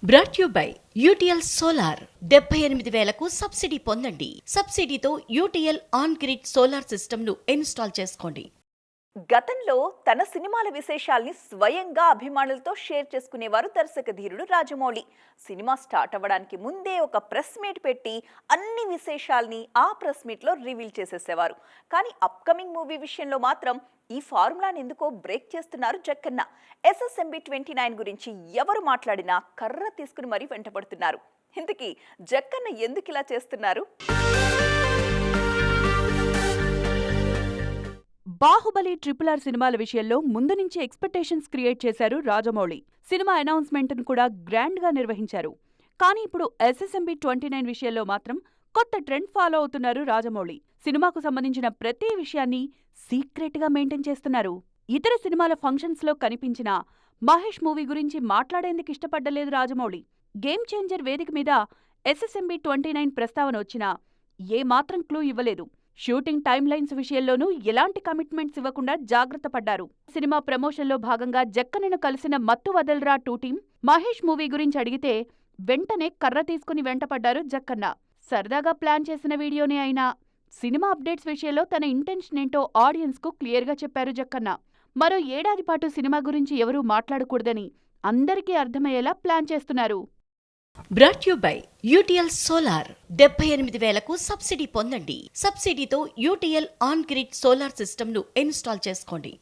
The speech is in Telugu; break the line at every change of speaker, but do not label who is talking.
Brought you by UTL solar 78,000కు సబ్సిడీ పొందండి. సబ్సిడీతో యూటీఎల్ ఆన్ గ్రిడ్ సోలార్ సిస్టమ్ను ఇన్స్టాల్ చేసుకోండి.
గతంలో తన సినిమాల విశేషాల్ని స్వయంగా అభిమానులతో షేర్ చేసుకునేవారు దర్శక ధీరుడు రాజమౌళి. సినిమా స్టార్ట్ అవ్వడానికి ముందే ఒక ప్రెస్ మీట్ పెట్టి అన్ని విశేషాల్ని ఆ ప్రెస్ మీట్లో రివీల్ చేసేసేవారు. కానీ అప్కమింగ్ మూవీ విషయంలో మాత్రం ఈ ఫార్ములాని ఎందుకో బ్రేక్ చేస్తున్నారు జక్కన్న. SSMB 29 గురించి ఎవరు మాట్లాడినా కర్ర తీసుకుని మరీ వెంటపడుతున్నారు. ఇంతకీ జక్కన్న ఎందుకు ఇలా చేస్తున్నారు?
బాహుబలి RRR సినిమాల విషయంలో ముందు నుంచి ఎక్స్పెక్టేషన్స్ క్రియేట్ చేశారు రాజమౌళి. సినిమా అనౌన్స్మెంట్ను కూడా గ్రాండ్గా నిర్వహించారు. కానీ ఇప్పుడు SSMB 29 విషయంలో మాత్రం కొత్త ట్రెండ్ ఫాలో అవుతున్నారు రాజమౌళి. సినిమాకు సంబంధించిన ప్రతి విషయాన్ని సీక్రెట్గా మెయింటైన్ చేస్తున్నారు. ఇతర సినిమాల ఫంక్షన్స్లో కనిపించిన మహేష్ మూవీ గురించి మాట్లాడేందుకు ఇష్టపడ్డలేదు రాజమౌళి. గేమ్ చేంజర్ వేదిక మీద SSMB 29 ప్రస్తావన వచ్చినా ఏమాత్రం క్లూ ఇవ్వలేదు. షూటింగ్ టైమ్ లైన్స్ విషయంలోనూ ఎలాంటి కమిట్మెంట్స్ ఇవ్వకుండా జాగ్రత్త పడ్డారు. సినిమా ప్రమోషన్లో భాగంగా జక్కన్నను కలిసిన మత్తు వదల్రా 2 టీం మహేష్ మూవీ గురించి అడిగితే వెంటనే కర్ర తీసుకుని వెంటపడ్డారు జక్కన్న. సరదాగా ప్లాన్ చేసిన వీడియోనే అయినా సినిమా అప్డేట్స్ విషయంలో తన ఇంటెన్షన్ ఏంటో ఆడియన్స్కు క్లియర్గా చెప్పారు జక్కన్న. మరో ఏడాది పాటు సినిమా గురించి ఎవరూ మాట్లాడకూడదని అందరికీ అర్థమయ్యేలా ప్లాన్ చేస్తున్నారు.
Brought you by UTL solar 78,000కు సబ్సిడీ పొందండి. సబ్సిడీతో యూటీఎల్ ఆన్ గ్రిడ్ సోలార్ సిస్టమ్ను ఇన్స్టాల్ చేసుకోండి.